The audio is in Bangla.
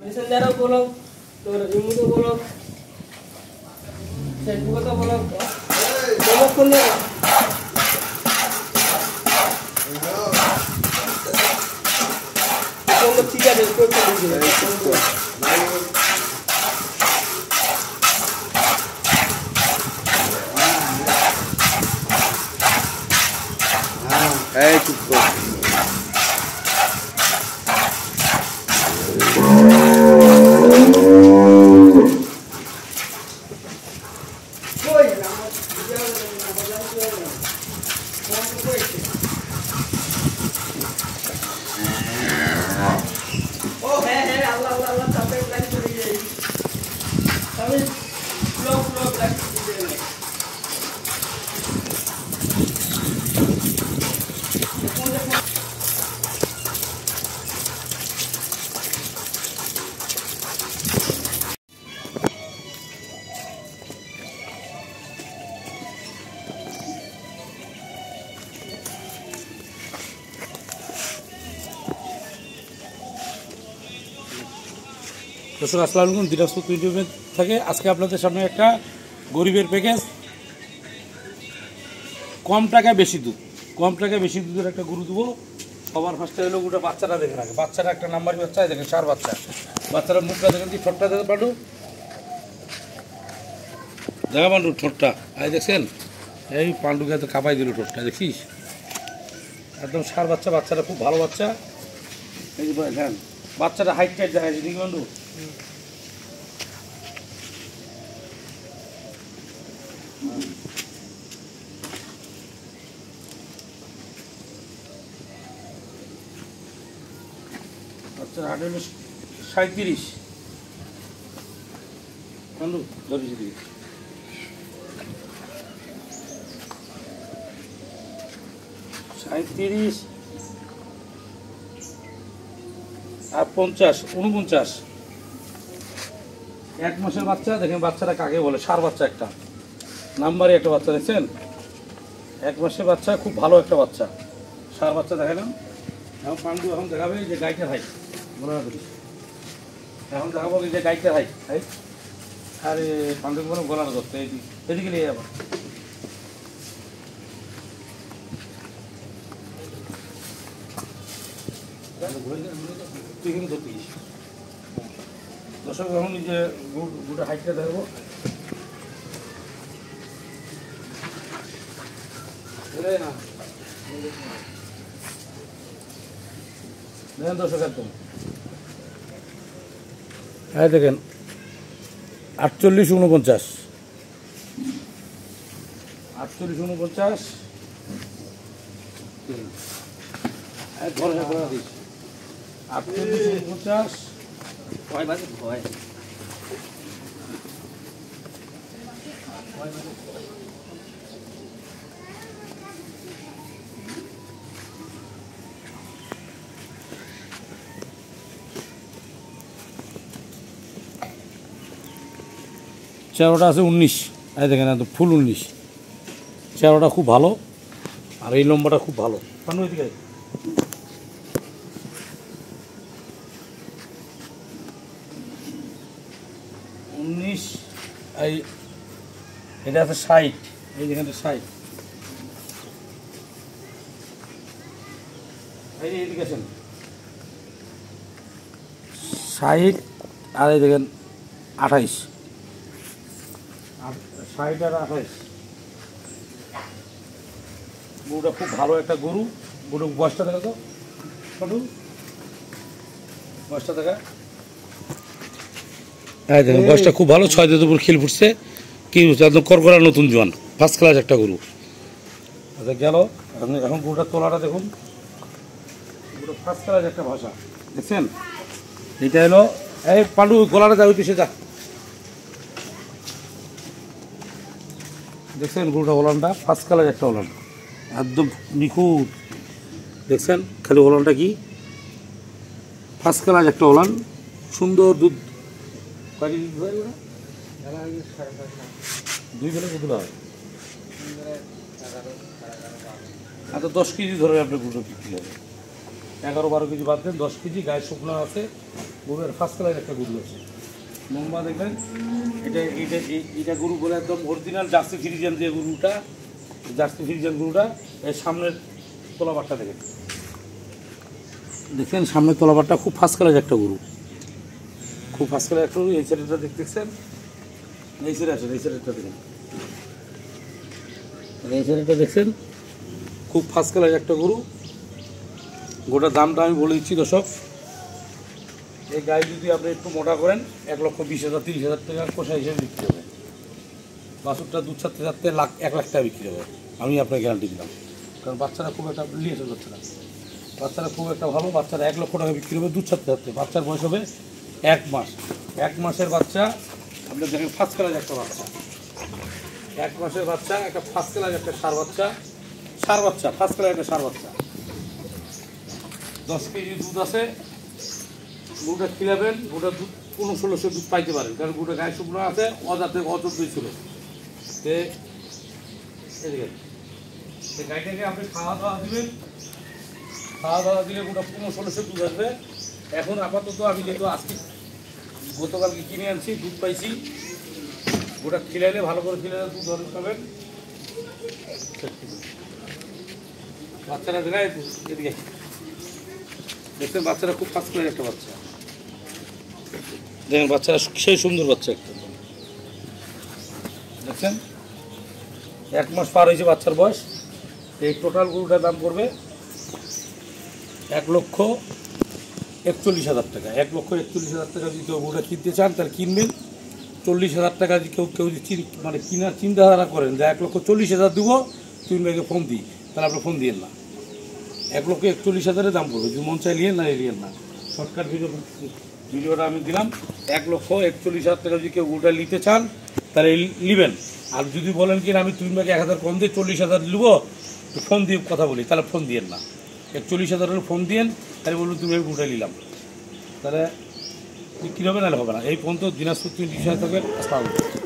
মেসেঞ্জারও বলো, তোর ইমুকে বলো, ফেসবুকে তো বলো, বলো করলে ঠিক আছে। এই চুপ কর। দর্শক আসসালামু আলাইকুম, দিনাজপুর ইউটিউবে থেকে আজকে আপনাদের সামনে একটা গরিবের প্যাকেজ, কম টাকায় বেশি দুধ, কম টাকায় বেশি দুধের একটা গরু দেবো। সবার ফার্স্টে হলো গোটা বাচ্চাটা দেখে রাখে, বাচ্চাটা একটা নাম্বারই বাচ্চা, দেখেন 4 বাচ্চা, বাচ্চারা মুখটা দেখেন, কি ঠোঁটটা দেখে পাঠু দেখা পান্ডু ঠোঁটটা, এই দেখছেন, এই পান্ডুকে এত কাঁপাই দিল ঠোঁটটা, দেখিস একদম 4 বাচ্চা, বাচ্চাটা খুব ভালো বাচ্চা। এই যে দেখেন বাচ্চাটা হাইট টাইট দেখা যাচ্ছে, দেখি পান্ডু বাচ্চার হাট হলো 37 পান্ডু ধরিস দিকে 37 আর 50 49 1 মাসের বাচ্চা। দেখেন বাচ্চাটা কাকে বলে, 4 বাচ্চা, একটা নাম্বারে একটা বাচ্চা, দেখছেন 1 মাসের বাচ্চা, খুব ভালো একটা বাচ্চা, 4 বাচ্চা দেখালাম। এখন পান্ডু এখন দেখাবে যে গাইটার হাইট, মনে রাখবি এখন দেখাবো যে গাইটার হাইট। আরে পান্ডুকে বলে গলার ধরতে, এদিকে নিয়ে যাবো। তুই কিন্তু ধরতিস দর্শক, এখন যে গোটা হাইটটা দেখবো। দেখেন দর্শক একদম, হ্যাঁ দেখেন 48 49 48 49 ভরসা করে দিস 48 49 ভয় বাজে ভয়। চেহারাটা আছে 19, এই দেখেন একদম ফুল 19, চেহারাটা খুব ভালো, আর এই লম্বাটা খুব ভালো। পান্ডু এদিকে 19, এই এটা আছে 60, এই যেখানে 60, এই এদিকে আছেন 60, আর এই দেখেন 28, 60 আর 28। গরুটা খুব ভালো একটা গরু, গরু বয়সটা দেখা তো কত, বয়সটা দেখা, হ্যাঁ দেখেন বয়সটা খুব ভালো, 6 দিনের উপর খিল ফুটছে, কি একদম করকরা নতুন জোয়ান, ফার্স্ট ক্লাস একটা গরু। আচ্ছা গেল, এখন গরুটার তোলাটা দেখুন, গরুটা ফার্স্ট ক্লাস একটা ভাষা, দেখছেন এটা হলো, এই পান্ডু গলাটা যা, ওই পিছিয়ে যা, দেখছেন গরুটা ওলানটা ফার্স্ট কালার একটা ওলান, একদম নিখুঁত, দেখছেন খালি ওলানটা কি ফার্স্ট কালার একটা ওলান, সুন্দর দুধ। 2 বেলা দুধ হয়, আচ্ছা 10 কেজি ধরে আপনার গরুটা বিক্রি হবে। 11-12 কেজি বাদ দেন, 10 কেজি গায়ে শুকনো আছে। গরুর ফার্স্ট কালার একটা গরু আছে, লম্বা দেখবেন। এটা গরু বলে একদম অরিজিনাল জার্সি ফ্রিজিয়ান যে গরুটা, জার্সি ফ্রিজিয়ান গরুটা। এর সামনের তলাবারটা দেখেন সামনের তলাবারটা খুব ফার্স্ট কালার একটা গরু, খুব ফার্স্ট কালার একটা গরু। এই সাইডটা দেখতেছেন, এই সাইডে আসেন, এই সাইডটা দেখেন, এই সাইডটা দেখছেন, খুব ফার্স্ট কালার একটা গরু। গোটার দামটা আমি বলে দিচ্ছি দর্শক। এই গায়ে যদি আপনি একটু মোটা করেন 1,20,000-30,000 টাকা কোষা হিসেবে বিক্রি হবে। বাছুরটা দুধ ছাড়তে ছাড়তে 1 লাখ টাকা বিক্রি হবে, আমি আপনাকে গ্যারান্টি দিলাম। কারণ বাচ্চারা খুব একটা লিয়েছে, বাচ্চারা খুব একটা ভালো, বাচ্চারা 1 লক্ষ টাকা বিক্রি হবে দুধ ছাড়তে ছাড়তে। বাচ্চার বয়স হবে 1 মাস। 1 মাসের বাচ্চা আপনি দেখেন ফার্স্ট কালার একটা বাচ্চা, 1 মাসের বাচ্চা, একটা ফার্স্ট কালার একটা ষাঁড় বাচ্চা, ফার্স্ট কালার একটা ষাঁড় বাচ্চা। 10 কেজি দুধ আছে। গরুটা খিলাবেন, গরুটা দুধ 1500 দুধ পাইতে পারেন, কারণ গরুটা গায়ে শুকনো আছে, অজাতে অযোগ্যই ছিল। গাইটাকে আপনি খাওয়া দাওয়া দিবেন, খাওয়া দাওয়া দিলে গরুটা 1500 দুধ আসবে। এখন আপাতত আমি যেহেতু আজকে গতকালকে কিনে আনছি, দুধ পাইছি, গরুটা খিলাইলে ভালো করে খিলাইলে দুধ ধরে পাবেন। বাচ্চারা দেখায় এদিকে দেখছেন, বাচ্চারা খুব ফাস্ট করে একটা বাচ্চা দেখেন, বাচ্চারা সেই সুন্দর বাচ্চা একটা দেখছেন। 1 মাস পার হয়েছে বাচ্চার বয়স। এই টোটাল গরুটার দাম পড়বে 1,41,000 টাকা। 1,41,000 টাকা যদি কেউ গরুটা কিনতে চান তাহলে কিনবেন। 40,000 টাকা যদি কেউ যদি মানে কেনার চিন্তাধারা করেন যে 1,40,000 দেবো, তুমি মেয়েকে ফোন দিই, তাহলে আপনি ফোন দিয়েন না। 1,41,000 দাম পড়বে, যদি মন চাই নিয়েন না, নিয়েন না। শর্টকাট ভিডিওটা আমি দিলাম। 1,41,000 টাকা যদি কেউ গরুটা নিতে চান তাহলে নেবেন। আর যদি বলেন কি আমি তুমি মেয়েকে 1,000 কম দিয়ে 40,000 নেবো, তো ফোন দিয়ে কথা বলি, তাহলে ফোন দিয়েন না। 41,000 হলে ফোন দিয়েন, তাহলে বলুন তুমি আমি গরুটা নিলাম, তাহলে বিক্রি হবে, নাহলে হবে না। এই ফোন তো দিনাজপুর 20 থাকবেন। আসসালামু আলাইকুম।